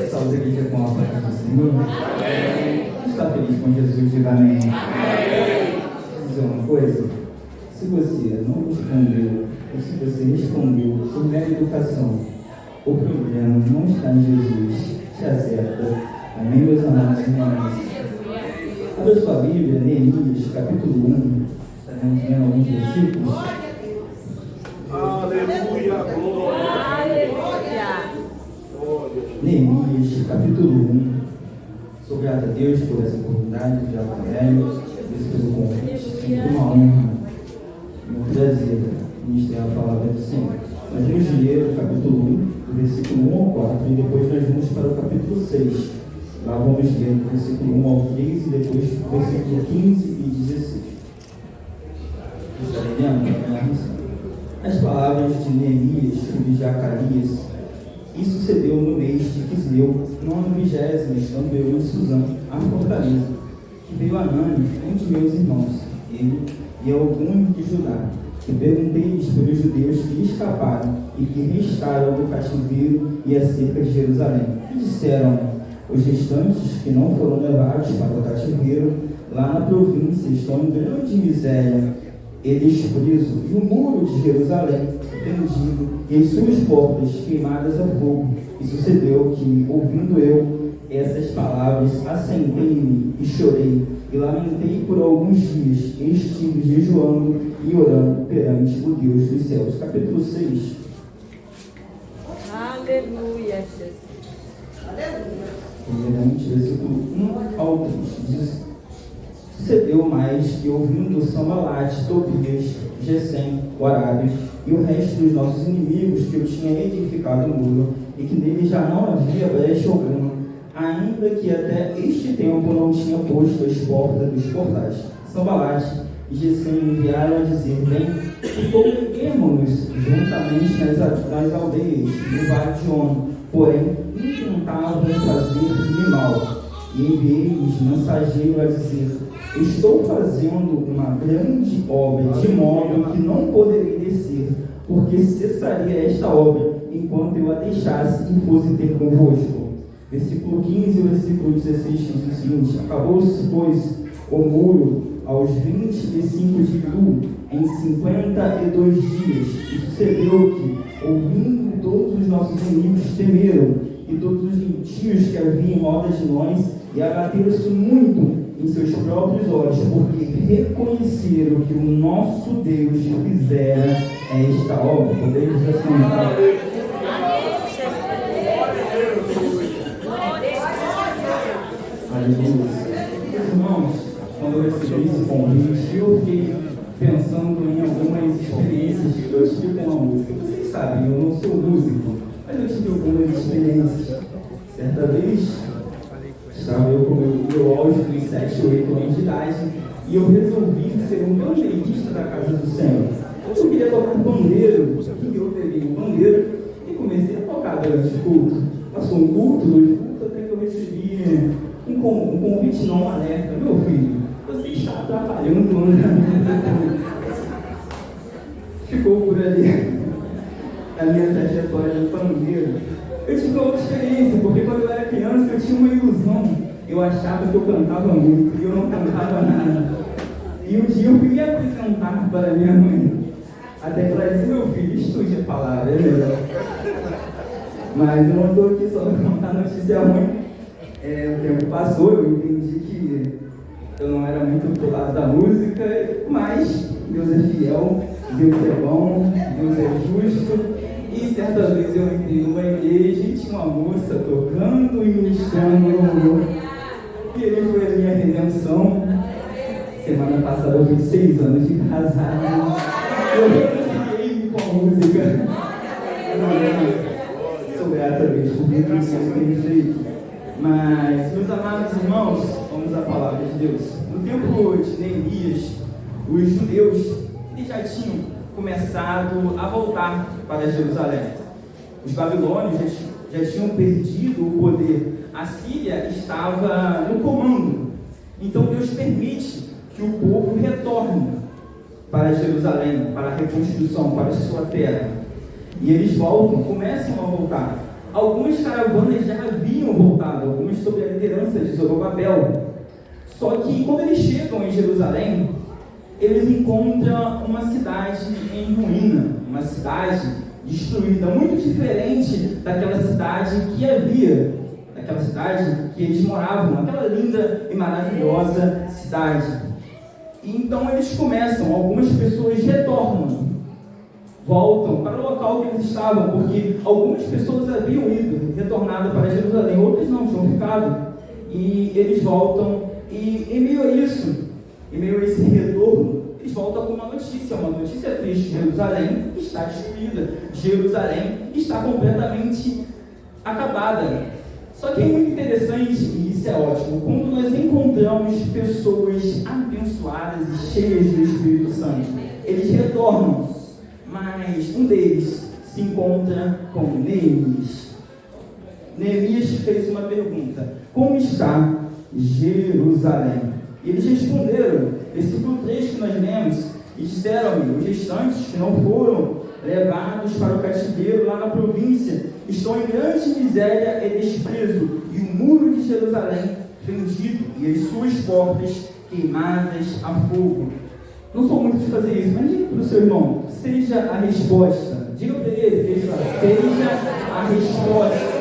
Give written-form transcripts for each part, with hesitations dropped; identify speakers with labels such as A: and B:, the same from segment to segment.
A: Estamos aqui com a paz do Senhor. Amém. Está feliz com Jesus? Diga amém. Amém. Vou dizer uma coisa. Se você não respondeu, ou se você respondeu por mera educação, o problema não está em Jesus. Te acerta. Amém, meus amados irmãos? Abra sua Bíblia, Neemias, capítulo 1. Estaremos vendo alguns versículos.
B: Aleluia, glória.
A: Neemias, capítulo 1. Sou grato a Deus por essa oportunidade de Evangelho, pelo convite, sempre uma honra e um prazer ministrar a palavra do Senhor. Nós vamos ler o capítulo 1, do versículo 1 ao 4, e depois nós vamos para o capítulo 6. Lá vamos ler do versículo 1 ao 3 e depois do versículo 15 e 16. Estarei lendo? As palavras de Neemias, filho de Acarias. E sucedeu no mês de Quisleu, no ano 20º, estando eu em Suzã, a fortaleza, que veio Anani, um de meus irmãos, ele e alguns de Judá, e perguntei-lhes pelos judeus que escaparam e que restaram do cativeiro e acerca de Jerusalém. E disseram: os restantes que não foram levados para o cativeiro, lá na província, estão em grande miséria e desprezo, e o muro de Jerusalém vendido, e as suas portas queimadas a fogo. E sucedeu que, ouvindo eu essas palavras, assentei-me e chorei, e lamentei por alguns dias, e estive jejuando e orando perante o Deus dos céus. Capítulo 6.
C: Aleluia, Jesus.
A: Primeiramente, versículo 1 ao 3. Diz: sucedeu mais que, ouvindo Sambalate, Tobias, Gesem, o Arábio e o resto dos nossos inimigos, que eu tinha edificado o muro, e que nele já não havia brecha alguma, ainda que até este tempo não tinha posto as portas dos portais. Sambalate e Gesem enviaram a dizer: bem, e congreguemo-nos juntamente nas aldeias do vale de Ono, porém intentavam fazer-me mal. E enviei-lhes mensageiro a dizer: estou fazendo uma grande obra, de modo que não poderei descer, porque cessaria esta obra, enquanto eu a deixasse e fosse ter convosco. Versículo 15 e versículo 16 diz o seguinte: acabou-se, pois, o muro aos 25 de Lu, em 52 dias, e sucedeu que, ouvindo todos os nossos inimigos, temeram, e todos os gentios que haviam em roda de nós, e abateram-se muito em seus próprios olhos, porque reconheceram que o nosso Deus fizera esta obra. Podemos assentar. Aleluia. Irmãos, quando eu recebi esse convite, eu fiquei pensando em algumas experiências que eu tive com a música. Vocês sabem, eu não sou músico, mas eu tive algumas experiências. Certa vez, estava eu com o meu auge de 7 ou 8 anos de idade, e eu resolvi ser um bandeirista da casa do Senhor. Eu queria tocar bandeiro, e eu peguei um bandeiro e comecei a tocar durante o culto. Passou um culto, 2 cultos, até que eu recebi um convite não alerta: meu filho, você está atrapalhando o andamento. Ficou por ali a minha trajetória de bandeiro. Eu tive outra experiência, porque quando eu era criança eu tinha uma ilusão. Eu achava que eu cantava muito e eu não cantava nada. E um dia eu fui me apresentar para minha mãe. Até que ela disse: meu filho, estude a palavra, é melhor. Mas eu não estou aqui só para contar notícia ruim. O tempo passou, eu entendi que eu não era muito pro lado da música, mas Deus é fiel, Deus é bom, Deus é justo. E certa vez eu entrei numa igreja e tinha uma moça tocando e ministrando louvor. E ele foi a minha redenção. Semana passada eu fiz 6 anos de casado. Eu reconciliei com a música. Sou grato a Deus por tudo que Deus tem feito. Mas, meus amados irmãos, vamos à palavra de Deus. No tempo de Neemias, os judeus eles já tinham começado a voltar para Jerusalém. Os babilônios já tinham perdido o poder. A Síria estava no comando. Então Deus permite que o povo retorne para Jerusalém, para a reconstrução, para a sua terra. E eles voltam, começam a voltar. Algumas caravanas já haviam voltado, algumas sob a liderança de Zorobabel. Só que quando eles chegam em Jerusalém, eles encontram uma cidade em ruína, uma cidade destruída, muito diferente daquela cidade que havia, daquela cidade que eles moravam, aquela linda e maravilhosa cidade. E então eles começam, algumas pessoas retornam, voltam para o local que eles estavam, porque algumas pessoas haviam ido, retornado para Jerusalém, outras não, tinham ficado. E eles voltam, e em meio a isso, em meio a esse retorno, eles voltam com uma notícia triste. Jerusalém está destruída, Jerusalém está completamente acabada. Só que é muito interessante, e isso é ótimo, quando nós encontramos pessoas abençoadas e cheias do Espírito Santo, eles retornam, mas um deles se encontra com Neemias. Neemias fez uma pergunta: como está Jerusalém? E eles responderam, versículo 3 que nós lemos, e disseram-me: os restantes que não foram levados para o cativeiro lá na província estão em grande miséria e desprezo, e o muro de Jerusalém fendido, e as suas portas queimadas a fogo. Não sou muito de fazer isso, mas diga para o seu irmão: seja a resposta. Diga para ele, seja a resposta.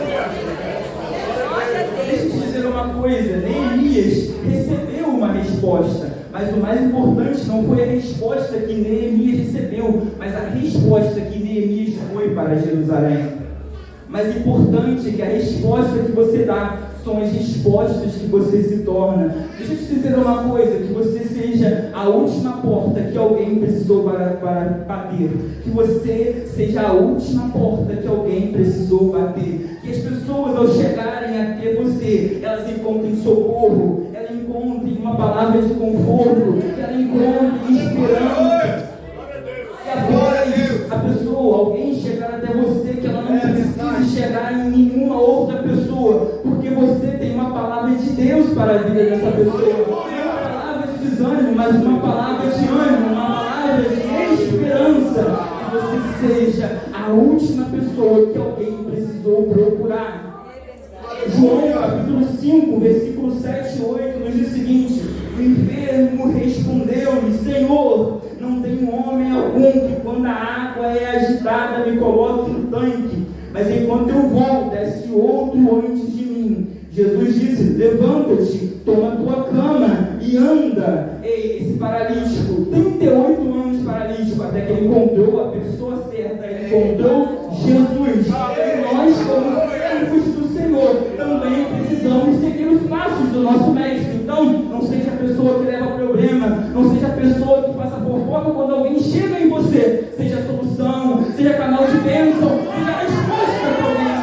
A: Deixa eu te dizer uma coisa: Neemias recebeu uma resposta, mas o mais importante não foi a resposta que Neemias recebeu, mas a resposta que Neemias foi para Jerusalém. Mais importante que a resposta que você dá são as respostas que você se torna. Deixa eu te dizer uma coisa: que você seja a última porta que alguém precisou para bater, que você seja a última porta que alguém precisou bater, que as pessoas, ao chegarem até você, elas encontrem socorro, elas encontrem uma palavra de conforto, que elas encontrem esperança. E após a pessoa, alguém chegar até você, que ela não precise chegar em nenhuma outra pessoa, porque você tem uma palavra de Deus para a vida dessa pessoa. Não é uma palavra de desânimo, mas uma palavra de ânimo, uma palavra de esperança. Que você seja a última pessoa que alguém precisou procurar. João capítulo 5, versículo 7 e 8 nos diz o seguinte: o enfermo respondeu-lhe: Senhor, não tem homem algum que quando a água é agitada me coloque no tanque, mas enquanto eu vou, desce outro antes de mim. Jesus disse: levanta-te, toma tua cama e anda. Esse paralítico, 38 anos paralítico, até que ele encontrou a pessoa certa, ele encontrou Jesus. E nós, como servos do Senhor, também precisamos seguir os passos do nosso mestre. Então, não seja a pessoa que leva problema, não seja a pessoa que passa fofoca quando alguém chega em você. Seja a solução, seja canal de bênção, seja a resposta para alguém.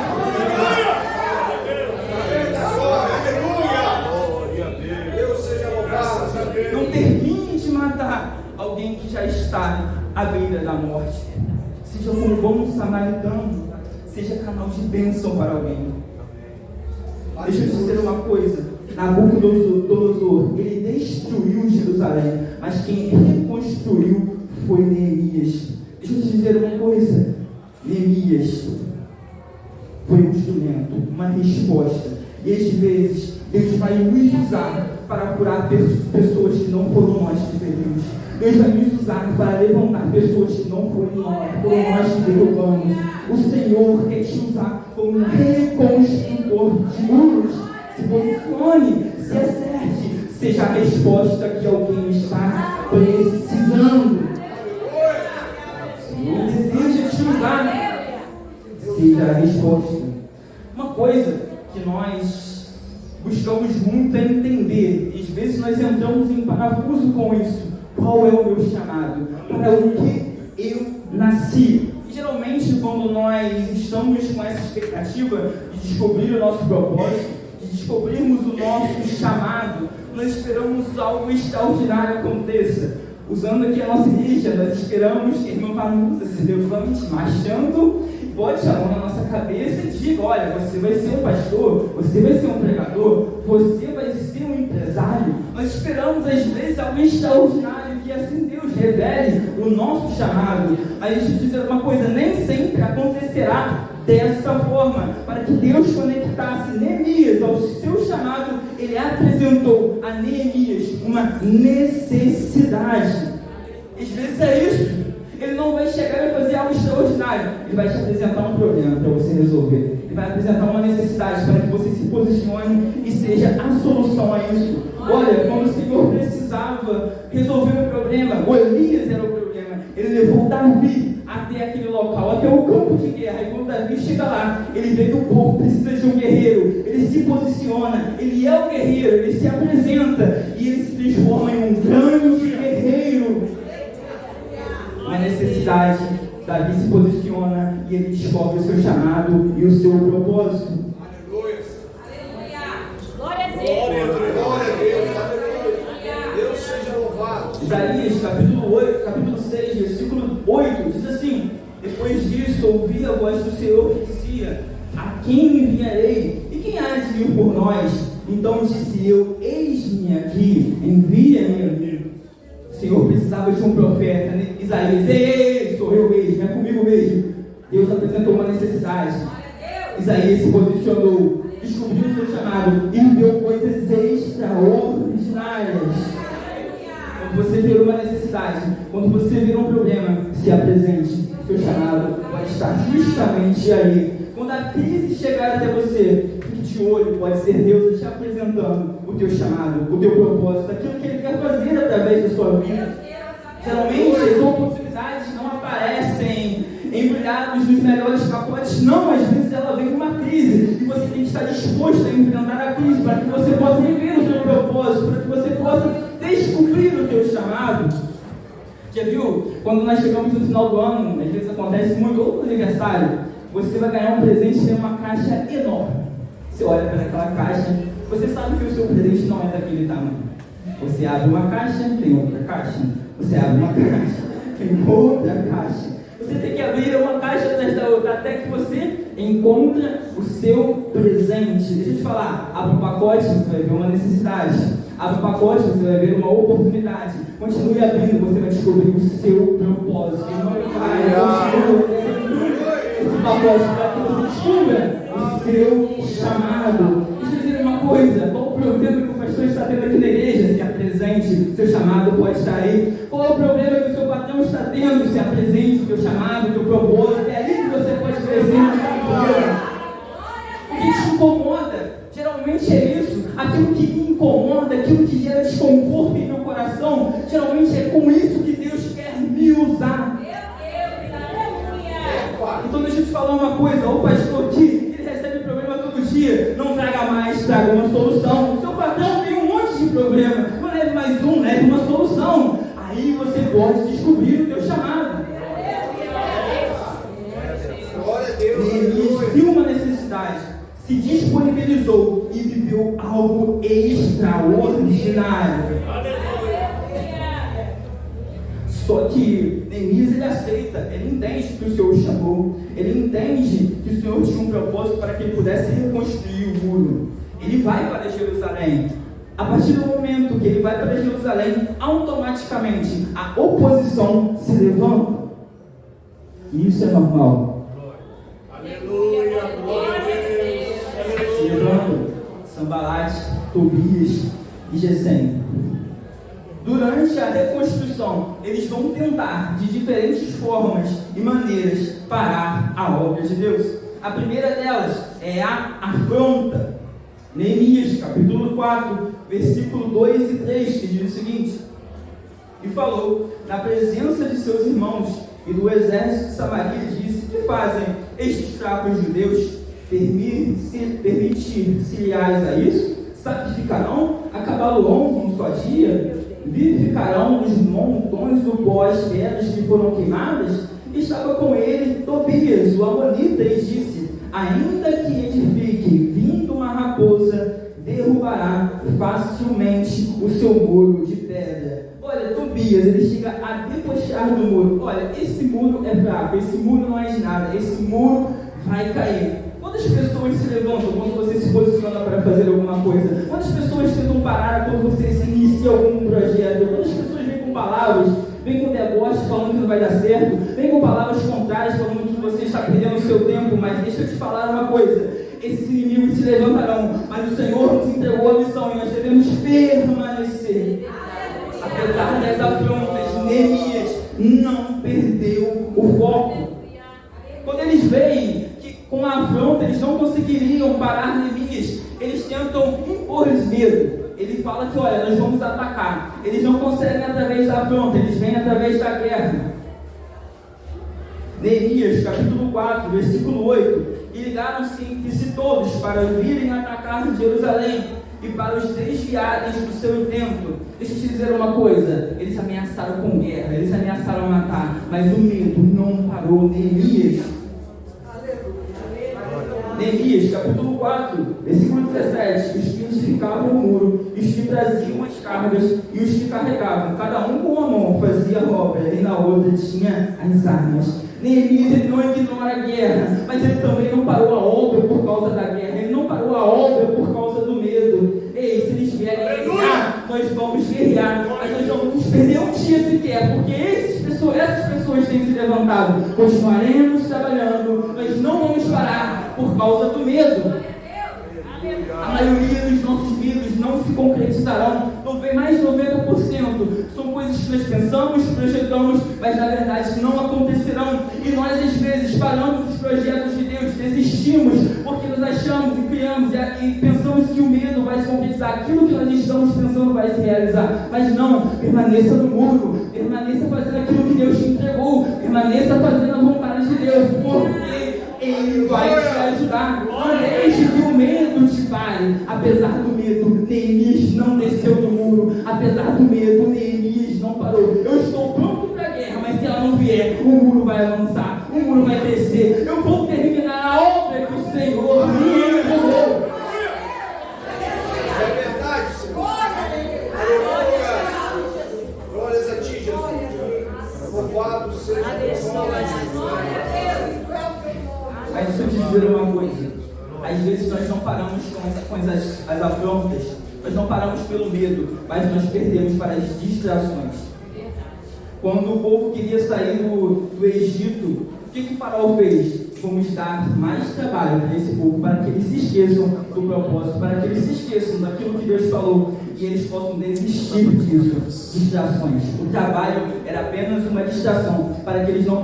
A: Não termine de matar alguém que já está à beira da morte. Seja como bom samaritano, seja canal de bênção para alguém. Deixa eu te dizer uma coisa: Nabucodonosor, ele destruiu Jerusalém, mas quem reconstruiu foi Neemias. Deixa eu te dizer uma coisa: Neemias foi um instrumento, uma resposta, e às vezes Deus vai nos usar para curar pessoas que não foram nós que feremos. Deus vai nos usar para levantar pessoas que não foram nós que derrubamos. O Senhor quer te usar como um reconstrutor de muros. Se posicione, se acerte, seja a resposta que alguém está precisando. O Senhor deseja te usar. Seja a resposta. Uma coisa que nós buscamos muito é entender, e às vezes nós entramos em parafuso com isso: qual é o meu chamado? Para o que eu nasci? E geralmente, quando nós estamos com essa expectativa de descobrir o nosso propósito, de descobrirmos o nosso chamado, nós esperamos algo extraordinário aconteça. Usando aqui a nossa igreja, nós esperamos que a irmã Vanusa se levante marchando, bote a mão na nossa cabeça e diga: olha, você vai ser um pastor, você vai ser um pregador, você vai ser um empresário. Nós esperamos às vezes algo extraordinário, que assim Deus revele o nosso chamado. Mas deixa eu dizer uma coisa: nem sempre acontece acontecerá dessa forma, para que Deus conectasse Neemias ao seu chamado. Ele apresentou a Neemias uma necessidade. Às vezes é isso. Ele não vai chegar e fazer algo extraordinário. Ele vai te apresentar um problema para você resolver. Ele vai apresentar uma necessidade para que você se posicione e seja a solução a isso. Olha, quando o Senhor precisava resolver um problema, o Elias era o problema. Ele levou Davi até aquele local, até o campo de guerra. E quando Davi chega lá, ele vê que o povo precisa de um guerreiro. Ele se posiciona, ele é o guerreiro, ele se apresenta e ele se transforma em um grande guerreiro. Uma necessidade, Davi se posiciona e ele descobre o seu chamado e o seu propósito.
B: Aleluia! Glória a Deus! Glória a Deus! Aleluia! Deus seja louvado!
A: Isaías, capítulo 6, versículo 8, diz assim: depois disso ouvi a voz do Senhor que dizia: a quem enviarei? E quem há de vir por nós? Então disse eu: eis-me aqui, envia-me a mim. O Senhor precisava de um profeta, né? Isaías: ei, sou eu mesmo, é comigo mesmo. Deus apresentou uma necessidade. Isaías se posicionou, descobriu o seu chamado e viveu coisas extraordinárias. Quando você vê uma necessidade, quando você vê um problema, se apresente. O seu chamado pode estar justamente ali. Quando a crise chegar até você, fique de olho, pode ser Deus te apresentando o teu chamado, o teu propósito, aquilo que Ele quer fazer através da sua vida. Geralmente as oportunidades não aparecem embrulhados nos melhores pacotes, não, às vezes ela vem com uma crise e você tem que estar disposto a enfrentar a crise para que você possa viver o seu propósito, para que você possa descobrir o teu chamado. Já viu? Quando nós chegamos no final do ano, às vezes acontece muito, ou no aniversário, você vai ganhar um presente e tem uma caixa enorme. Você olha para aquela caixa, você sabe que o seu presente não é daquele tamanho. Você abre uma caixa, tem outra caixa. Você abre uma caixa, tem outra caixa. Você tem que abrir uma caixa atrás da outra, até que você encontra o seu presente. Deixa eu te falar, abre um pacote, você vai ver uma necessidade. Abre um pacote, você vai ver uma oportunidade. Continue abrindo, você vai descobrir o seu propósito. Esse pacote para que você descubra o seu chamado. Deixa eu dizer uma coisa, qual o problema que o pastor está tendo aqui na igreja? Se apresente, seu chamado pode estar aí. Qual é o problema que o seu patrão está tendo? Se apresente, o teu chamado, o teu propósito. É ali que você pode crescer na sua vida. O que te incomoda? Geralmente é isso. Aquilo que me incomoda, aquilo que gera desconforto em meu coração, geralmente é com isso que Deus quer me usar. Então deixa eu te falar uma coisa, o pastor aqui, ele recebe problema todo dia, não traga mais, traga uma solução. O seu patrão tem um monte de problema, não leve mais um, leve uma solução. Aí você pode descobrir o teu chamado. Ele viu uma necessidade, se disponibilizou e viveu algo extraordinário. Só que Neemias, ele aceita, ele entende que o Senhor o chamou, ele entende que o Senhor tinha um propósito para que ele pudesse reconstruir o muro. Ele vai para Jerusalém. A partir do momento que ele vai para Jerusalém, automaticamente a oposição se levanta. E isso é normal.
B: Aleluia, glória a Deus.
A: Se levantam Sanbalate, Tobias e Gesem. Durante a reconstrução, eles vão tentar, de diferentes formas e maneiras, parar a obra de Deus. A primeira delas é a afronta. Neemias, capítulo 4, versículo 2 e 3, que diz o seguinte: e falou na presença de seus irmãos e do exército de Samaria, disse: que fazem estes fracos judeus? Permitir-se-lhes a isso? Sacrificarão a Cabalão num só dia? Vivificarão os montões do pó as pedras que foram queimadas? Estava com ele Tobias, o amonita, e disse: ainda que edifique, vindo uma raposa, derrubará facilmente o seu muro de pedra. Olha, Tobias, ele chega a debochar do muro. Olha, esse muro é fraco, esse muro não é de nada, esse muro vai cair. Quantas pessoas se levantam quando você se posiciona para fazer alguma coisa? Quantas pessoas tentam parar quando você se inicia algum projeto? Quantas pessoas vêm com palavras, vêm com deboche falando que não vai dar certo, vêm com palavras contrárias falando que você está perdendo o seu seu tempo, mas deixa eu te falar uma coisa. Esses inimigos se levantarão, mas o Senhor nos entregou a missão e nós devemos permanecer. Apesar das afrontas, Neemias não perdeu o foco. Quando eles veem que com a afronta eles não conseguiriam parar Neemias, eles tentam impor-lhes medo. Ele fala que, olha, nós vamos atacar. Eles não conseguem através da afronta, eles vêm através da guerra. Neemias, capítulo 4, versículo 8. E ligaram-se entre si todos para virem atacar Jerusalém e para os desviarem do seu intento. Deixa eu te dizer uma coisa, eles ameaçaram com guerra, eles ameaçaram matar, mas o medo não parou Neemias. Neemias, capítulo 4, versículo 17. Os que edificavam o muro, os que traziam as cargas e os que carregavam, cada um com uma mão fazia a obra, e na outra tinha as armas. Neemias, ele não ignora a guerra, mas ele também não parou a obra por causa da guerra, ele não parou a obra por causa do medo. Ei, se eles vierem guerrear, nós vamos guerrear, mas nós não vamos perder um dia sequer, porque essas pessoas têm se levantado. Continuaremos trabalhando, nós não vamos parar por causa do medo. A maioria dos nossos medos não se concretizarão, mais de 90% são coisas que nós pensamos, projetamos, mas na verdade não acontecerão. E nós às vezes paramos os projetos de Deus, desistimos, porque nós achamos e criamos e pensamos que o medo vai se concretizar, aquilo que nós estamos pensando vai se realizar. Mas não, permaneça no muro, permaneça fazendo aquilo que Deus te entregou, permaneça fazendo a vontade de Deus, porque Ele vai te ajudar. Não deixe que o medo te pare. Apesar do medo, Neemias não desceu do muro. Apesar do medo, Neemias não parou. Eu estou pronto para a guerra, mas se ela não vier, o muro vai avançar, o muro vai descer. Eu vou terminar a obra que o Senhor me entregou.
C: É verdade, Senhor. Aleluia. Glórias a ti, Jesus. Louvado seja o nome de Jesus.
A: Mas deixa eu te dizer uma coisa. Às vezes nós não paramos com as afrontas, nós não paramos pelo medo, mas nós perdemos para as distrações. Quando o povo queria sair do Egito, o que o faraó fez? Vamos dar mais trabalho para esse povo, para que eles se esqueçam do propósito, para que eles se esqueçam daquilo que Deus falou e eles possam desistir disso. Distrações. O trabalho era apenas uma distração para que eles não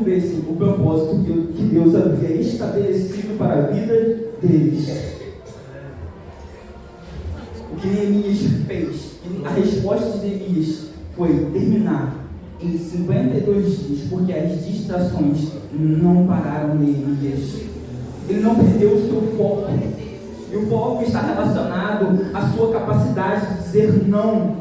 A: vivessem o propósito que Deus havia estabelecido para a vida deles. O que Neemias fez, a resposta de Neemias foi terminar em 52 dias, porque as distrações não pararam Neemias. Ele não perdeu o seu foco. E o foco está relacionado à sua capacidade de dizer não.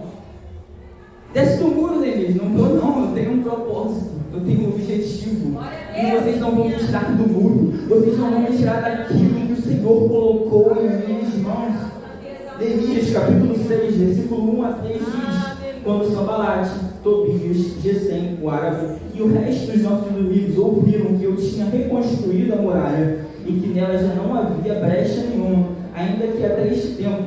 A: Desce do muro, Neemias. Não vou não, eu tenho um propósito, eu tenho um objetivo. E vocês não vão me tirar do muro, vocês não vão me tirar daquilo que o Senhor colocou em minhas mãos. Neemias capítulo 6, versículo 1 a 3 diz: quando Sambalate, Tobias, Gesem, o árabe e o resto dos nossos inimigos ouviram que eu tinha reconstruído a muralha e que nela já não havia brecha nenhuma, ainda que até este tempo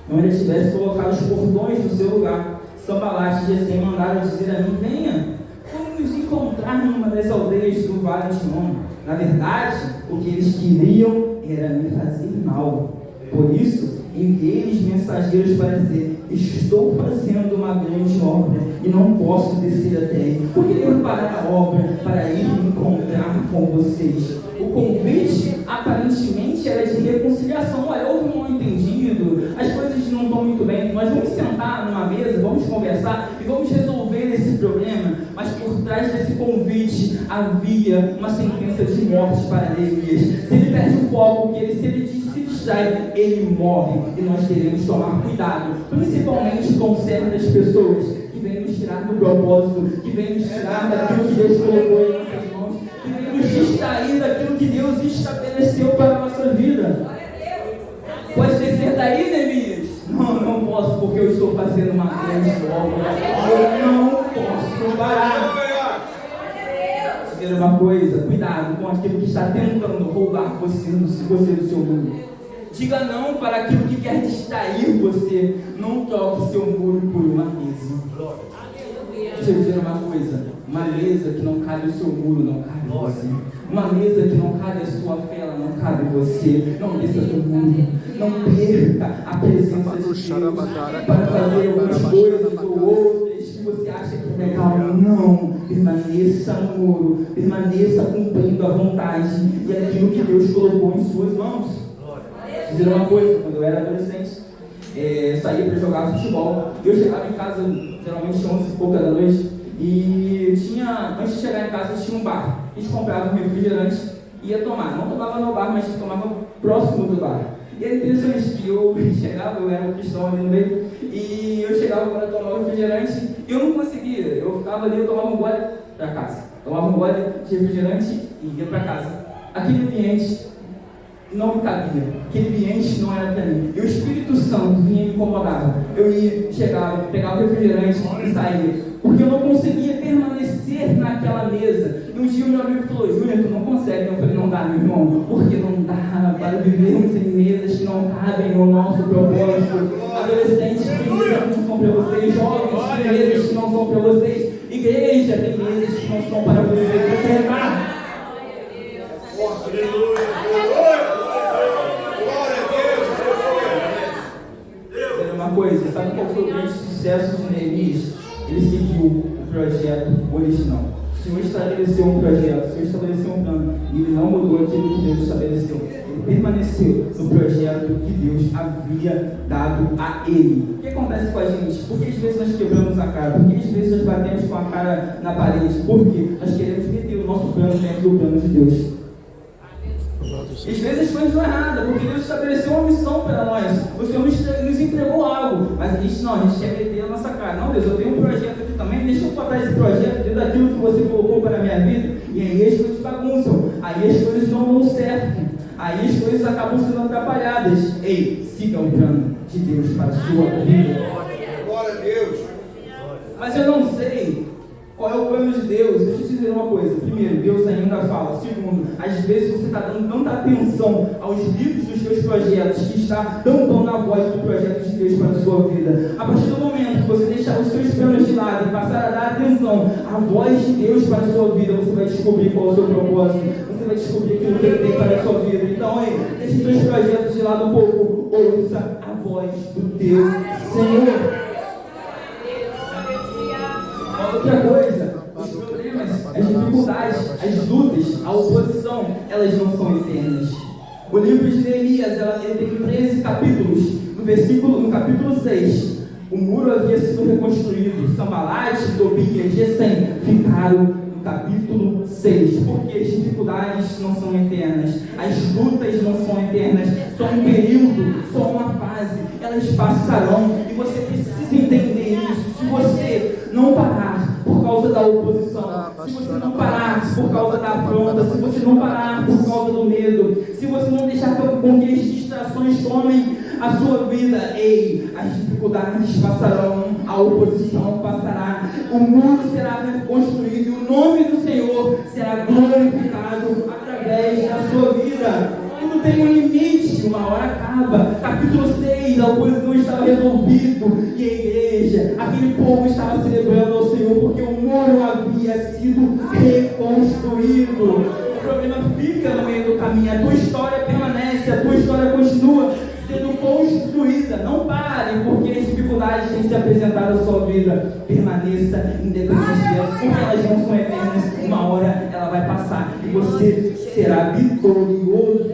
A: não ainda tivesse colocado os portões no seu lugar, Sambalate e Gesem mandaram dizer a mim: venha, vamos nos encontrar numa das aldeias do Vale de Ono. Na verdade, o que eles queriam era me fazer mal. Por isso, enviei-lhes mensageiros para dizer: estou fazendo uma grande obra e não posso descer até aí. Por que devo parar a obra para ir me encontrar com vocês? O convite aparentemente era de reconciliação. Olha, houve um mal entendido, as coisas não estão muito bem, nós vamos sentar numa mesa, vamos conversar e vamos resolver esse problema. Mas por trás desse convite havia uma sentença de morte para Neemias. Se ele perde o foco, se ele se distrai, ele morre. E nós teremos que tomar cuidado, principalmente com certas pessoas que vêm nos tirar do propósito, que vêm nos tirar daquilo que Deus colocou em nossas mãos, que vêm nos distrair daquilo que Deus estabeleceu para a nossa vida. Pode descer daí, Neemias? Não posso, porque eu estou fazendo uma grande obra. Eu não posso parar. Vou dizer uma coisa: cuidado com aquilo que está tentando roubar você do seu mundo. Diga não para aquilo que quer distrair você. Não troque seu muro por uma mesa. Deixa eu dizer uma coisa, uma mesa que não cabe o seu muro, não cabe você. Uma mesa que não cabe a sua fé, ela não cabe você. Não desça do muro, não perca a presença de Deus para fazer algumas coisas ou outras que você acha que é legal. Não, permaneça no muro, permaneça cumprindo a vontade e aquilo que Deus colocou em suas mãos. Vou dizer uma coisa, quando eu era adolescente, saía para jogar futebol. Eu chegava em casa, geralmente 11 e pouca da noite, e antes de chegar em casa tinha um bar. A gente comprava um refrigerante e ia tomar. Não tomava no bar, mas tomava próximo do bar. E era interessante que eu chegava, eu era um cristão ali no meio, e eu chegava para tomar o refrigerante e eu não conseguia. Eu ficava ali, eu tomava um gole para casa. Tomava um gole de refrigerante e ia para casa. Aquele ambiente não me cabia, aquele ambiente não era para mim. E o Espírito Santo vinha e me incomodava. Eu chegava, pegava o refrigerante e saía, porque eu não conseguia permanecer naquela mesa. E um dia o meu amigo falou: Júnior, tu não consegue. Eu falei: não dá, meu irmão, porque não dá para vivermos em mesas que não cabem no nosso propósito. Adolescentes, tem mesas que não são para vocês. Jovens, tem mesas que não são para vocês. Igreja, tem mesas que não são para vocês. Coisa, sabe qual foi o grande sucesso de Neemias? Ele seguiu o projeto original. O Senhor estabeleceu um projeto, o Senhor estabeleceu um plano, e ele não mudou aquilo que Deus estabeleceu. Ele permaneceu no projeto que Deus havia dado a ele. O que acontece com a gente? Por que às vezes nós quebramos a cara? Por que às vezes nós batemos com a cara na parede? Porque nós queremos meter o nosso plano dentro do plano de Deus. Às vezes as coisas não é nada, porque Deus estabeleceu uma missão para nós. O Senhor nos entregou algo, mas a gente quer meter a nossa cara. Não, Deus, eu tenho um projeto aqui também, deixa eu botar esse projeto dentro daquilo que você colocou para a minha vida. E aí as coisas bagunçam, aí as coisas não dão certo, aí as coisas acabam sendo atrapalhadas. Ei, siga o plano de Deus para a sua vida.
C: Glória a Deus.
A: Mas eu não sei qual é o plano de Deus. Deixa eu te dizer uma coisa. Primeiro, Deus ainda fala. Segundo, às vezes você está dando tanta atenção aos livros dos seus projetos que está tão na voz do projeto de Deus para a sua vida. A partir do momento que você deixar os seus planos de lado e passar a dar atenção à voz de Deus para a sua vida, você vai descobrir qual é o seu propósito. Você vai descobrir aquilo que Ele tem para a sua vida. Então, deixe os seus projetos de lado um pouco. Ouça a voz do teu Senhor. Outra coisa, os problemas, as dificuldades, as lutas, a oposição, elas não são eternas. O livro de Neemias, ele tem 13 capítulos. No capítulo 6, o muro havia sido reconstruído. Sambalate, Tobias, Gesem ficaram no capítulo 6. Porque as dificuldades não são eternas, as lutas não são eternas, só um período, só uma fase, elas passarão. E você precisa entender isso. Se você não parar por causa da oposição, se você não parar por causa da afronta, se você não parar por causa do medo, se você não deixar com que as distrações tomem a sua vida, as dificuldades passarão, a oposição passará, o muro será reconstruído e o nome do Senhor será glorificado através da sua vida. Tudo tem um limite, uma hora acaba. Capítulo 6, a oposição estava resolvida e a igreja, aquele povo estava celebrando ao Senhor porque o muro havia sido reconstruído. O problema fica no meio do caminho, a tua história permanece, a tua história continua sendo construída. Não pare, porque as dificuldades têm se apresentado à sua vida. Permaneça independente delas, porque elas não são eternas. Uma hora ela vai passar e você será vitorioso.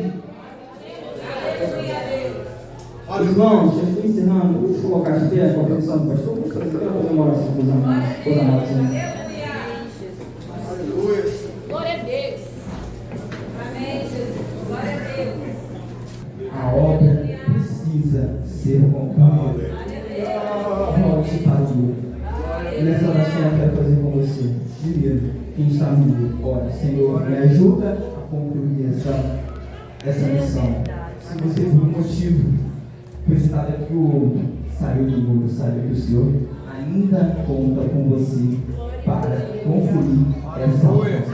A: Irmãos, eu estou encerrando. Vamos colocar de pé com a produção do pastor. Eu quero fazer uma oração com os amados.
B: Glória a Deus. Amém, Jesus. Glória a Deus.
A: A obra precisa ser concluída. Volte para o mundo. Nessa oração eu quero fazer com você. Primeiro, quem está no mundo, ora, Senhor, me ajuda a concluir essa missão. Se você por um motivo precisava que o outro saiu do muro, saiba que o Senhor ainda conta com você para concluir essa obra.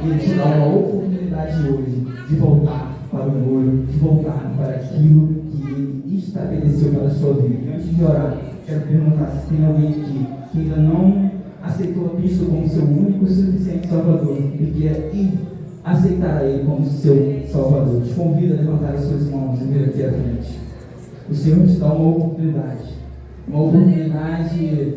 A: Ele te dá uma oportunidade hoje de voltar para o muro, de voltar para aquilo que Ele estabeleceu para a sua vida. E antes de orar, quero perguntar se tem alguém aqui que ainda não aceitou a Cristo como seu único e suficiente Salvador e quer aceitar a Ele como seu Salvador, te convido a levantar as suas mãos e vir aqui à frente. O Senhor te dá uma oportunidade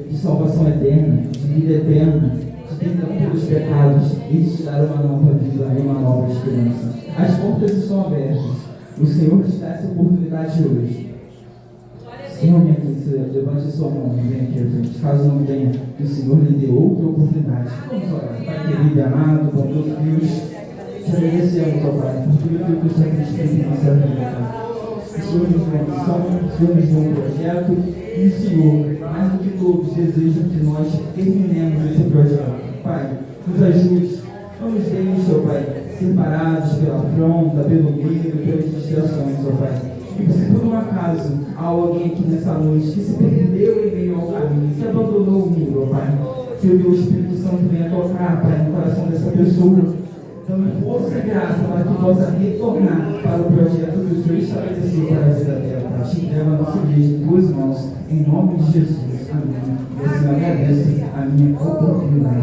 A: de salvação eterna, de vida eterna, de perdão pelos pecados e de te dar uma nova vida e uma nova esperança. As portas estão abertas. O Senhor te dá essa oportunidade hoje. Senhor, vem aqui, levante a sua mão, vem aqui à frente. Caso não venha, que o Senhor lhe dê outra oportunidade. Vamos orar. Pai querido e amado, bondoso Deus, te agradecemos, ó Pai, por tudo aquilo que o Senhor nos fez em nossa vida, Pai. O Senhor nos deu uma missão, o Senhor nos deu um projeto, e o Senhor, mais do que todos, deseja que nós terminemos esse projeto. Pai, nos ajude, não nos deixe, ó Pai, separados pela afronta, pelo medo, pelas distrações, ó Pai. E se por um acaso há alguém aqui nessa noite que se perdeu em meio ao caminho, que abandonou o mundo, ó Pai, que o Teu Espírito Santo venha tocar, Pai, no coração dessa pessoa, dando força e graça para que possa retornar para o projeto que o Senhor estabeleceu para a vida dela. Pai, te entrego a nossa igreja em Tuas mãos, em nome de Jesus. Amém. E assim eu agradeço a minha oportunidade.